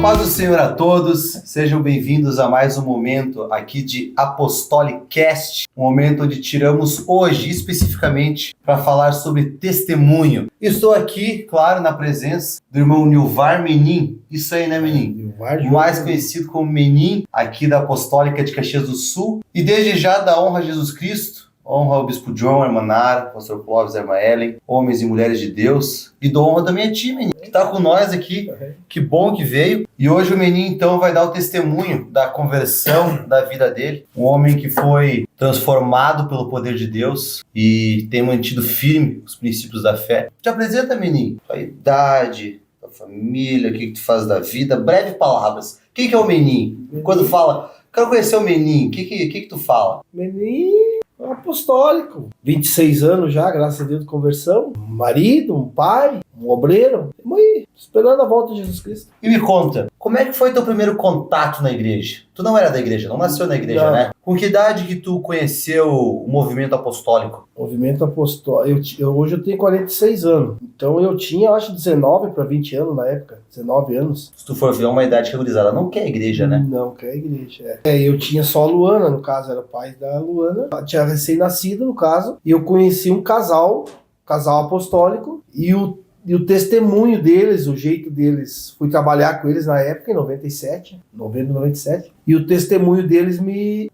paz do Senhor a todos, sejam bem-vindos a mais um momento aqui de Apostolicast, um momento onde tiramos hoje, especificamente, para falar sobre testemunho. Estou aqui, claro, na presença do irmão Nilvar Menin, isso aí, né, Menin? Mais conhecido como Menin, aqui da Apostólica de Caxias do Sul, e desde já da honra a Jesus Cristo, honra ao Bispo John, a irmã Nara, o pastor Clóvis, a irmã Ellen, homens e mulheres de Deus, e dou honra também a ti, Menin, que está com nós aqui, que bom que veio. E hoje o Menin, então, vai dar o testemunho da conversão da vida dele, um homem que foi transformado pelo poder de Deus e tem mantido firme os princípios da fé. Te apresenta, Menin, tua idade, tua família, o que tu faz da vida, breves palavras. Quem que é o Menin? Quando fala, quero conhecer o Menin, o que tu fala? Menin apostólico, 26 anos já, graças a Deus, de conversão, um marido, um pai, um obreiro, estamos aí, esperando a volta de Jesus Cristo. E me conta, como é que foi teu primeiro contato na igreja? Tu não era da igreja, não nasceu na igreja, né? Com que idade que tu conheceu o movimento apostólico? Movimento apostólico, hoje eu tenho 46 anos, então eu tinha, acho, 19 para 20 anos na época, 19 anos. Se tu for ver uma idade categorizada, não quer igreja, né? Não quer igreja, eu tinha só a Luana, no caso, era o pai da Luana, tinha recém-nascido, no caso, e eu conheci um casal apostólico, e o testemunho deles, o jeito deles, fui trabalhar com eles na época, em 97, novembro de 97, e o testemunho deles me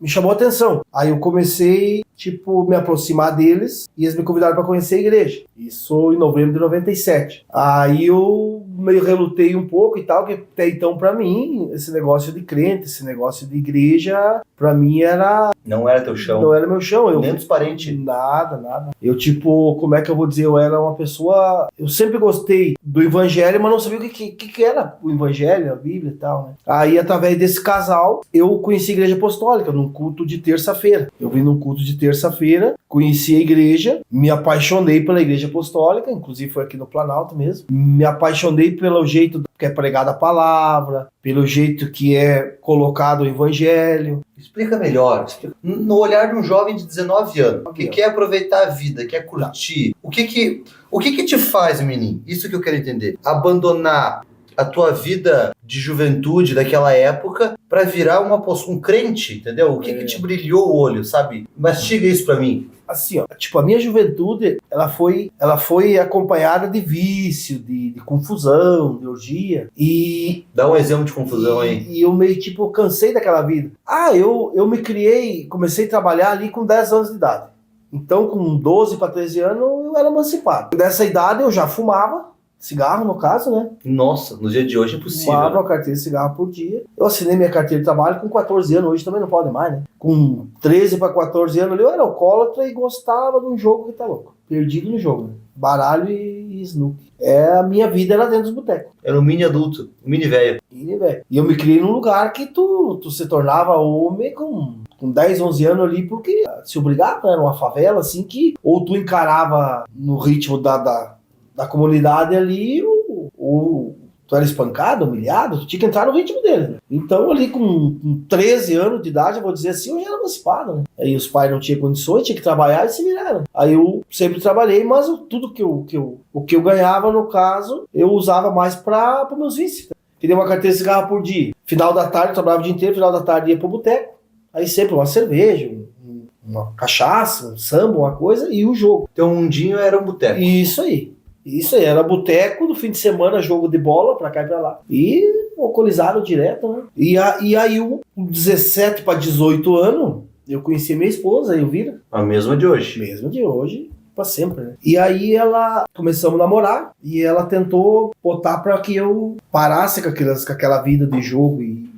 chamou a atenção. Aí eu comecei, me aproximar deles, e eles me convidaram para conhecer a igreja. Isso em novembro de 97. Aí eu meio relutei um pouco e tal, que até então pra mim, esse negócio de crente, esse negócio de igreja, pra mim era... Não era teu chão? Não era meu chão. Nem dos parentes? Nada. Eu como é que eu vou dizer, eu era uma pessoa... Eu sempre gostei do evangelho, mas não sabia o que era o evangelho, a Bíblia e tal, né? Aí, através desse casal, eu conheci a igreja apostólica, num culto de terça-feira. Eu vim num culto de terça-feira, conheci a igreja, me apaixonei pela igreja apostólica, inclusive foi aqui no Planalto mesmo. Me apaixonei pelo jeito que é pregada a palavra, pelo jeito que é colocado o evangelho. Explica melhor. No olhar de um jovem de 19 anos, que quer aproveitar a vida, quer curtir, o que te faz, menino? Isso que eu quero entender. Abandonar a tua vida de juventude daquela época para virar um crente, entendeu? O que te brilhou o olho, sabe? Mastiga isso pra mim. Assim, a minha juventude, ela foi acompanhada de vício, de confusão, de orgia. E... Dá um exemplo de confusão aí. E eu meio, cansei daquela vida. Eu me criei, comecei a trabalhar ali com 10 anos de idade. Então, com 12 para 13 anos, eu era emancipado. Nessa idade, eu já fumava. Cigarro, no caso, né? Nossa, no dia de hoje é impossível. Fumava uma carteira de cigarro por dia. Eu assinei minha carteira de trabalho com 14 anos. Hoje também não pode mais, né? Com 13 para 14 anos, eu era alcoólatra e gostava de um jogo que tá louco. Perdido no jogo, né? Baralho e snooker. A minha vida era dentro dos botecos. Era um mini adulto, um mini velho. E eu me criei num lugar que tu se tornava homem com 10, 11 anos ali, porque se obrigava, era uma favela, assim, que ou tu encarava no ritmo da comunidade ali, tu era espancado, humilhado, tu tinha que entrar no ritmo dele, né? Então ali com 13 anos de idade, eu vou dizer assim, eu já era emancipado, né? Aí os pais não tinham condições, tinha que trabalhar e se viraram. Aí eu sempre trabalhei, mas tudo o que eu ganhava, no caso, eu usava mais para meus vícios. Queria uma carteira de cigarro por dia. Final da tarde, eu trabalhava o dia inteiro, final da tarde ia pro boteco. Aí sempre uma cerveja, uma cachaça, um samba, uma coisa, e o jogo. Teu mundinho era um boteco. Isso aí, era boteco, no fim de semana, jogo de bola, pra cá e pra lá. E alcoolizado direto, né? E aí, com 17 para 18 anos, eu conheci minha esposa, a Elvira. A mesma de hoje. Mesma de hoje, pra sempre, né? E aí começamos a namorar, e ela tentou botar pra que eu parasse com aquela vida de jogo e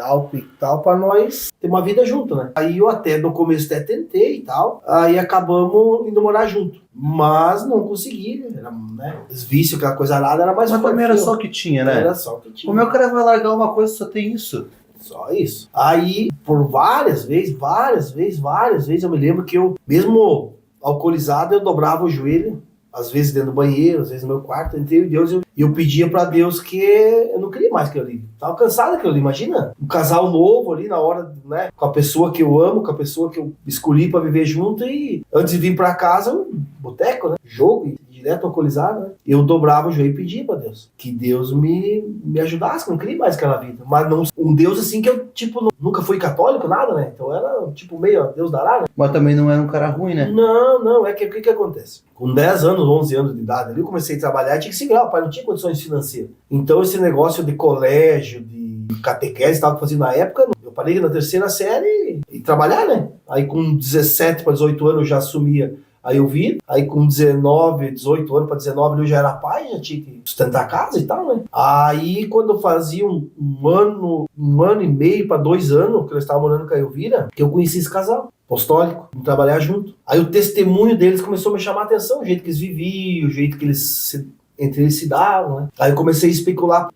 álcool e tal, pra nós ter uma vida junto, né? Aí eu no começo até tentei e tal, aí acabamos indo morar junto. Mas não consegui, né? Os vícios, aquela coisa nada, era mais forte. Mas também era só o que tinha, né? Era só o que tinha. Como é que o cara vai largar uma coisa se só tem isso? Só isso. Aí, por várias vezes, eu me lembro que eu, mesmo alcoolizado, eu dobrava o joelho, às vezes dentro do banheiro, às vezes no meu quarto, entre eu e Deus, E eu pedia pra Deus que eu não queria mais aquilo ali. Tava cansado daquilo ali. Imagina, um casal novo ali na hora, né? Com a pessoa que eu amo, com a pessoa que eu escolhi pra viver junto. E antes de vir pra casa, um boteco, né? Jogo, e direto alcoolizado, né? Eu dobrava o joelho e pedia pra Deus. Que Deus me ajudasse, que eu não queria mais aquela vida. Mas não, um Deus assim que eu, tipo, nunca fui católico, nada, né? Então era, tipo, meio, ó, Deus dará, né? Mas também não era um cara ruim, né? Não, é que o que acontece? Com 10 anos, 11 anos de idade, ali eu comecei a trabalhar e tinha que se virar, o pai não tinha condições financeiras. Então esse negócio de colégio, de catequese, estava fazendo na época, eu parei na terceira série e trabalhar, né? Aí com 17 para 18 anos eu já assumia a Elvira, aí com 19, 18 anos para 19 eu já era pai, já tinha que sustentar a casa e tal, né? Aí quando eu fazia um ano e meio para 2 anos que eu estava morando com a Elvira, que eu conheci esse casal apostólico, vamos trabalhar junto. Aí o testemunho deles começou a me chamar a atenção, o jeito que eles viviam, o jeito que entre eles se davam, né? Aí eu comecei a especular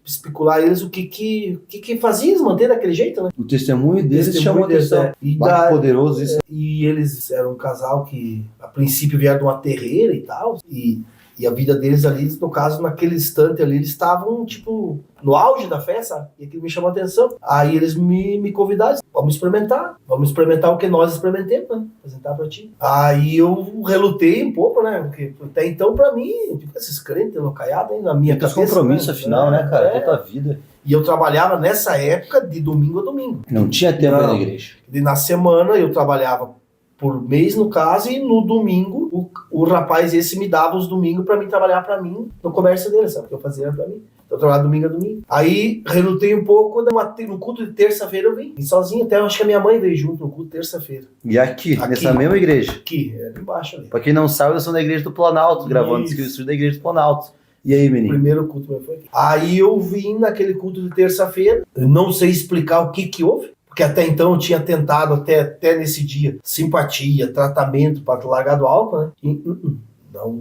eles o que fazia eles manter daquele jeito, né? O testemunho deles chamou a atenção. E poderoso isso. E eles eram um casal que a princípio vieram de uma terreira e tal, e a vida deles ali, no caso, naquele instante ali, eles estavam, tipo, no auge da fé, sabe? E aquilo me chamou a atenção. Aí eles me convidaram, vamos experimentar o que nós experimentemos, né? Apresentar pra ti. Aí eu relutei um pouco, né? Porque até então, pra mim, tipo, esses crentes locaiados, hein, na minha cabeça. Compromisso, né? Afinal, né, cara? É tua vida. E eu trabalhava nessa época de domingo a domingo. Não tinha tempo na igreja. E na semana eu trabalhava por mês, no caso, e no domingo o rapaz esse me dava os domingos pra mim trabalhar pra mim no comércio dele, sabe? O que eu fazia pra mim. Eu trabalhava domingo a domingo. Aí relutei um pouco, no culto de terça-feira eu vim sozinho, até acho que a minha mãe veio junto no culto de terça-feira. E aqui, nessa mesma igreja? Aqui, ali embaixo. Ali. Pra quem não sabe, eu sou da igreja do Planalto, gravando inscrições da igreja do Planalto. E aí, menino? O primeiro culto meu foi aqui. Aí eu vim naquele culto de terça-feira, eu não sei explicar o que houve, porque até então eu tinha tentado, até nesse dia, simpatia, tratamento para largar do álcool, né? E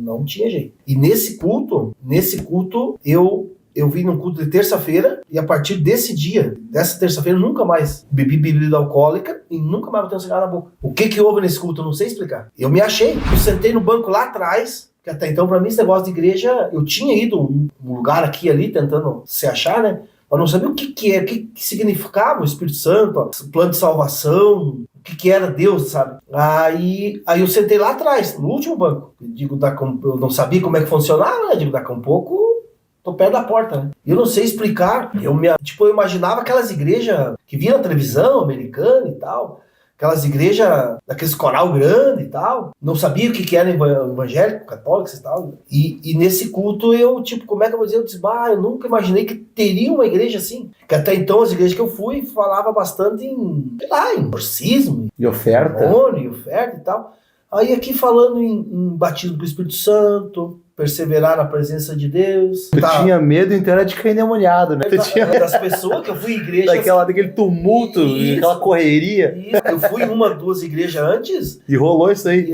não tinha jeito. E nesse culto, eu vim num culto de terça-feira, e a partir desse dia, dessa terça-feira, eu nunca mais bebi bebida alcoólica e nunca mais botei um cigarro na boca. O que houve nesse culto, eu não sei explicar. Eu me achei, eu sentei no banco lá atrás, que até então, pra mim, esse negócio de igreja, eu tinha ido um lugar aqui e ali, tentando se achar, né? Eu não sabia o que era, o que significava o Espírito Santo, o plano de salvação, o que era Deus, sabe? Aí eu sentei lá atrás, no último banco. Eu não sabia como é que funcionava, né? Digo, daqui a um pouco tô perto da porta, né? Eu não sei explicar. Eu imaginava aquelas igrejas que via na televisão americana e tal. Aquelas igrejas, daqueles coral grande e tal. Não sabia o que era evangélico, católico e tal. E nesse culto eu, como é que eu vou dizer? Eu disse, eu nunca imaginei que teria uma igreja assim. Que até então as igrejas que eu fui falava bastante em exorcismo. E oferta. E oferta e tal. Aí aqui falando em batismo com o Espírito Santo, perseverar na presença de Deus. Tu tinha medo, então era de cair endemoniado, né? Das pessoas que eu fui em igreja. Daquele tumulto, aquela correria. Isso. Eu fui em 1, 2 igrejas antes. E rolou isso aí.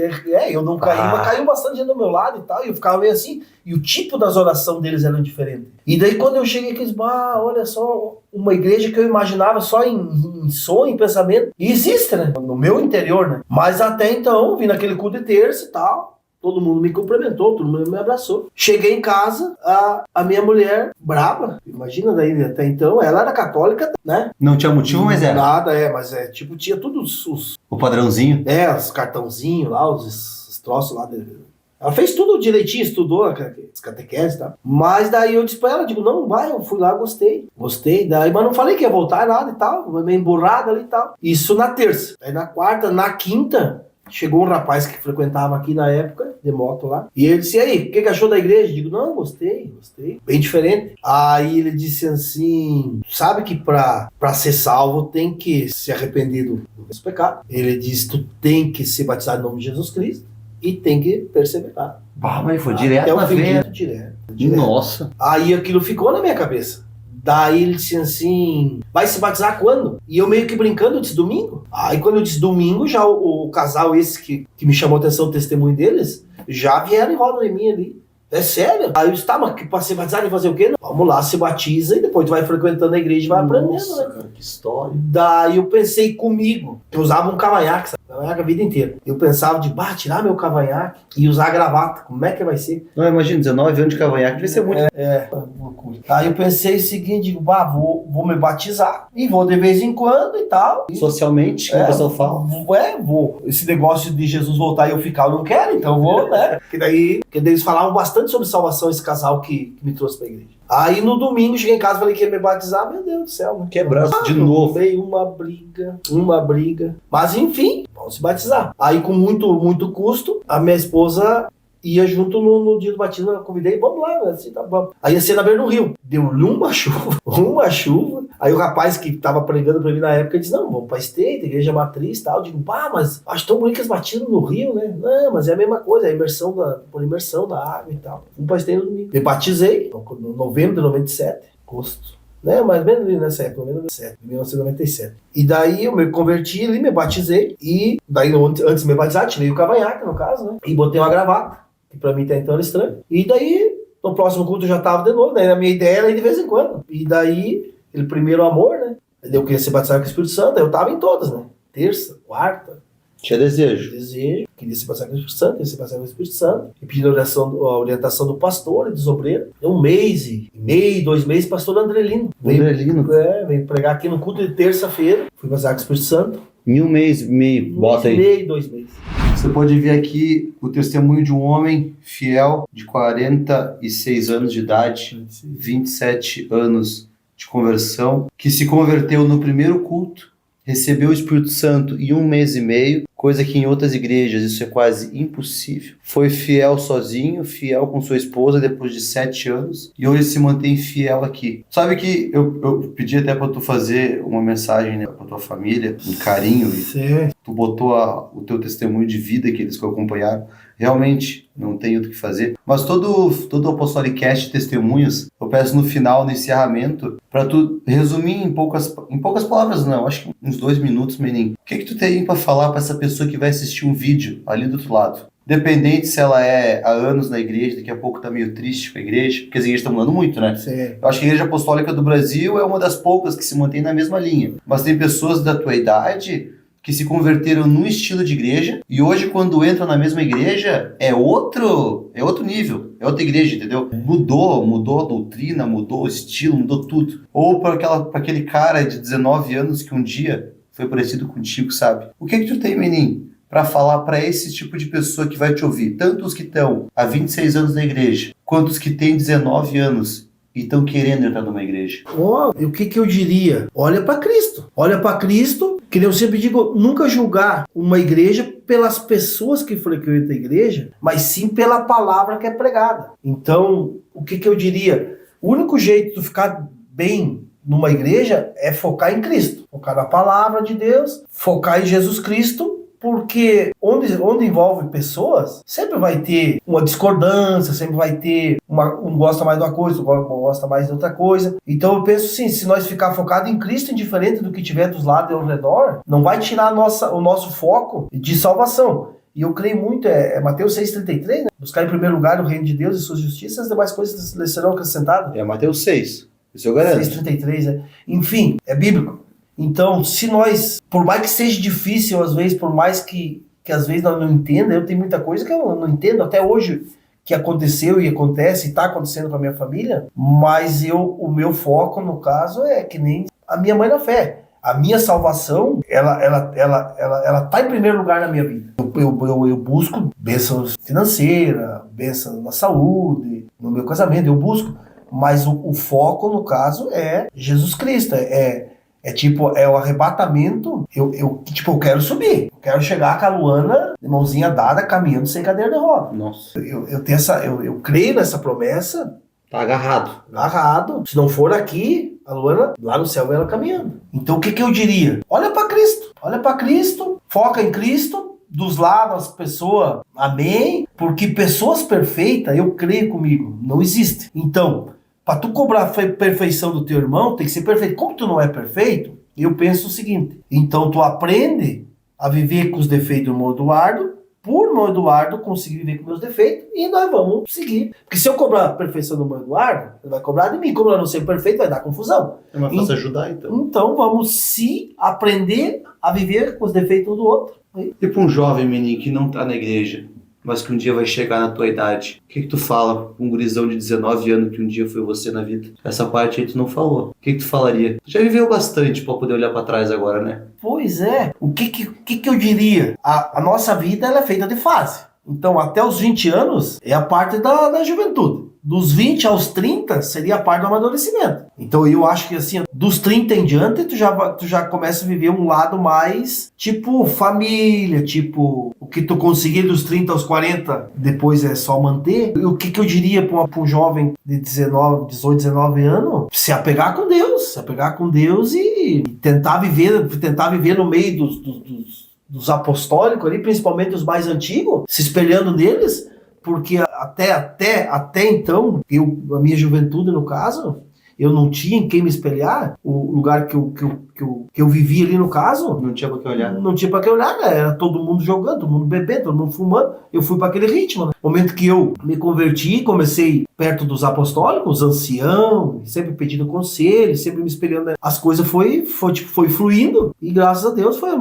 Eu não caí, mas caiu bastante gente do meu lado e tal. E eu ficava meio assim. E o tipo das orações deles era diferente. E daí quando eu cheguei aqui, olha só, uma igreja que eu imaginava só em sonho, em pensamento. E existe, né? No meu interior, né? Mas até então, vim naquele culto de terça e tal. Todo mundo me cumprimentou, todo mundo me abraçou. Cheguei em casa, a minha mulher, brava, imagina daí, até então, ela era católica, né? Não tinha motivo, mas era. Nada, mas tinha tudo o padrãozinho? Os cartãozinhos lá, os troços lá. Ela fez tudo direitinho, estudou as catequeses e tal. Mas daí eu disse pra ela, não, eu fui lá, gostei, daí, mas não falei que ia voltar nada e tal, meio emburrada ali e tal. Isso na terça. Aí na quarta, na quinta, chegou um rapaz que frequentava aqui na época, de moto lá, e ele disse, e aí, o que achou da igreja? Digo, não, gostei, bem diferente. Aí ele disse assim, sabe que pra ser salvo tem que se arrepender dos pecados. Ele disse, tu tem que ser batizado em nome de Jesus Cristo e tem que perseverar. Mas foi direto na veia. Direto. Nossa. Aí aquilo ficou na minha cabeça. Daí ele disse assim, vai se batizar quando? E eu meio que brincando, eu disse domingo. Aí quando eu disse domingo, já o casal esse que me chamou a atenção, o testemunho deles, já vieram em roda em mim ali. É sério? Aí eu disse, mas pra ser batizado e fazer o quê? Não, vamos lá, se batiza e depois tu vai frequentando a igreja e vai aprendendo, né? Cara, que história. Daí eu pensei comigo, eu usava um cavanhaque, sabe? Cavanhaque a vida inteira. Eu pensava de, tirar meu cavanhaque e usar gravata. Como é que vai ser? Não, imagina, 19 anos de cavanhaque vai ser muito. Loucura. Aí eu pensei o seguinte, digo, vou me batizar. E vou de vez em quando e tal. Socialmente, como o pessoal fala. Vou. Esse negócio de Jesus voltar e eu ficar, eu não quero, então eu vou, né? Porque daí eles falavam bastante sobre salvação, esse casal que me trouxe pra igreja. Aí no domingo, cheguei em casa e falei que ia me batizar. Meu Deus do céu. Né? Quebrado de novo. Veio uma briga. Mas enfim, vamos se batizar. Aí com muito custo, a minha esposa ia junto no dia do batismo, eu convidei, vamos lá, assim, tá bom. Aí ia ser na beira do rio. Deu-lhe uma chuva. Aí o rapaz que tava pregando pra mim na época disse, não, vamos pra Esteita, igreja matriz e tal. Eu digo, mas acho tão bonito que eles batismo no rio, né? Não, mas é a mesma coisa, a imersão da água e tal. Fui pra Esteita no domingo. Me batizei, no novembro de 97, agosto. Né, mais ou menos ali nessa época, 1997. E daí eu me converti ali, me batizei. E daí, antes de me batizar, tirei o cavanhaque, no caso, né? E botei uma gravata, que pra mim até então era estranho. E daí, no próximo culto eu já tava de novo. Daí a minha ideia era ir de vez em quando. E daí, ele primeiro amor, né? Eu queria ser batizado com o Espírito Santo, aí eu tava em todas, né? Terça, quarta. Tinha desejo. Queria ser batizado com o Espírito Santo, queria ser batizado com o Espírito Santo. E pedi a orientação do pastor e dos obreiros. Deu 1 mês e meio, 2 meses, pastor Andrelino. Veio pregar aqui no culto de terça-feira. Fui batizado com o Espírito Santo. Em 1 mês e meio, bota aí. 1 mês e meio, 2 meses. Você pode ver aqui o testemunho de um homem fiel de 46 anos de idade, 27 anos de conversão, que se converteu no primeiro culto, recebeu o Espírito Santo em 1 mês e meio, coisa que em outras igrejas isso é quase impossível. Foi fiel sozinho, fiel com sua esposa depois de 7 anos e hoje se mantém fiel aqui. Sabe que eu pedi até para tu fazer uma mensagem, né, para tua família, um carinho, e tu botou o teu testemunho de vida que eles acompanharam. Realmente, não tem outro que fazer. Mas todo o Apostolicast de testemunhos, eu peço no final, no encerramento, para tu resumir em poucas palavras, não, acho que uns 2 minutos, menino. O que tu tem para falar para essa pessoa que vai assistir um vídeo ali do outro lado? Dependente se ela é há anos na igreja, daqui a pouco tá meio triste com a igreja, porque as igrejas estão mudando muito, né? Sim. Eu acho que a Igreja Apostólica do Brasil é uma das poucas que se mantém na mesma linha. Mas tem pessoas da tua idade que se converteram num estilo de igreja e hoje quando entram na mesma igreja é outro nível, é outra igreja, entendeu? Mudou a doutrina, mudou o estilo, mudou tudo. Ou para aquele cara de 19 anos que um dia foi parecido contigo, sabe? O que tu tem, menino, para falar para esse tipo de pessoa que vai te ouvir? Tanto os que estão há 26 anos na igreja, quanto os que têm 19 anos e estão querendo entrar numa igreja. E o que eu diria? Olha para Cristo. Olha para Cristo, que eu sempre digo, nunca julgar uma igreja pelas pessoas que frequentam a igreja, mas sim pela palavra que é pregada. Então, o que eu diria? O único jeito de ficar bem numa igreja é focar em Cristo. Focar na palavra de Deus, focar em Jesus Cristo, porque onde envolve pessoas, sempre vai ter uma discordância, sempre vai ter um gosta mais de uma coisa, outro gosta mais de outra coisa. Então eu penso assim, se nós ficar focado em Cristo, indiferente do que tiver dos lados e ao redor, não vai tirar o nosso foco de salvação. E eu creio muito, Mateus 6,33, né? Buscar em primeiro lugar o reino de Deus e suas justiças, as demais coisas lhes serão acrescentadas. É Mateus 6, isso eu garanto. 6,33, né? Enfim, é bíblico. Então, se nós, por mais que seja difícil às vezes, por mais que às vezes nós não entenda, eu tenho muita coisa que eu não entendo até hoje que aconteceu e acontece e está acontecendo com a minha família, mas o meu foco no caso é que nem a minha mãe na fé. A minha salvação, ela tá em primeiro lugar na minha vida. Eu busco bênção financeira, bênção na saúde, no meu casamento, eu busco, mas o foco no caso é Jesus Cristo, é o arrebatamento, eu quero subir. Eu quero chegar com a Luana, de mãozinha dada, caminhando sem cadeira de roda. Nossa. Eu creio nessa promessa. Tá agarrado. Agarrado. Se não for aqui, a Luana, lá no céu, ela caminhando. Então, o que eu diria? Olha para Cristo. Olha para Cristo. Foca em Cristo. Dos lados, as pessoas, amém. Porque pessoas perfeitas, eu creio comigo, não existe. Então, para tu cobrar a perfeição do teu irmão, tem que ser perfeito. Como tu não é perfeito, eu penso o seguinte. Então tu aprende a viver com os defeitos do irmão Eduardo por meu Eduardo conseguir viver com meus defeitos e nós vamos seguir. Porque se eu cobrar a perfeição do meu Eduardo, ele vai cobrar de mim. Como eu não ser perfeito, vai dar confusão. É mais fácil ajudar, então. Então vamos se aprender a viver com os defeitos um do outro. E para um jovem menino que não tá na igreja, mas que um dia vai chegar na tua idade, o que tu fala pra um gurizão de 19 anos que um dia foi você na vida? Essa parte aí tu não falou. O que tu falaria? Tu já viveu bastante pra poder olhar pra trás agora, né? Pois é. O que eu diria? A nossa vida ela é feita de fase. Então, até os 20 anos é a parte da juventude. Dos 20 aos 30 seria a parte do amadurecimento. Então, eu acho que assim, dos 30 em diante, tu já começa a viver um lado mais tipo família, tipo o que tu conseguir dos 30 aos 40, depois é só manter. E o que eu diria para um jovem de 18, 19 anos? Se apegar com Deus e tentar viver no meio dos apostólicos ali, principalmente os mais antigos, se espelhando neles, porque até então, a minha juventude no caso, eu não tinha em quem me espelhar. O lugar que eu vivia ali no caso, Não tinha pra que olhar. não tinha para que olhar, né? Era todo mundo jogando, todo mundo bebendo, todo mundo fumando. Eu fui para aquele ritmo, né? No momento que eu me converti, comecei perto dos apostólicos, ancião, sempre pedindo conselho, sempre me espelhando, né? As coisas foi fluindo e graças a Deus foi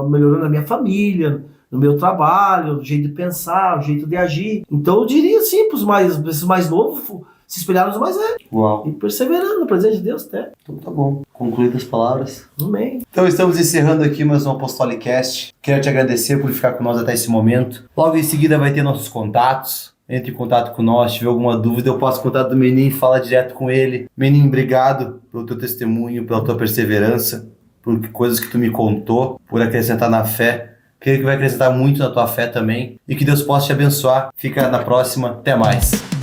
melhorando a minha família, no meu trabalho, o jeito de pensar, o jeito de agir. Então eu diria assim, para esses mais novos, se espelhar nos mais velhos. Uau. E perseverando na presença de Deus até. Então tá bom. Concluídas as palavras. Amém. Então estamos encerrando aqui mais um Apostolicast. Quero te agradecer por ficar com nós até esse momento. Logo em seguida vai ter nossos contatos. Entre em contato com nós, se tiver alguma dúvida, eu passo o contato do Menin e fala direto com ele. Menin, obrigado pelo teu testemunho, pela tua perseverança, por coisas que tu me contou, por acrescentar na fé. Creio que vai acrescentar muito na tua fé também. E que Deus possa te abençoar. Fica na próxima. Até mais.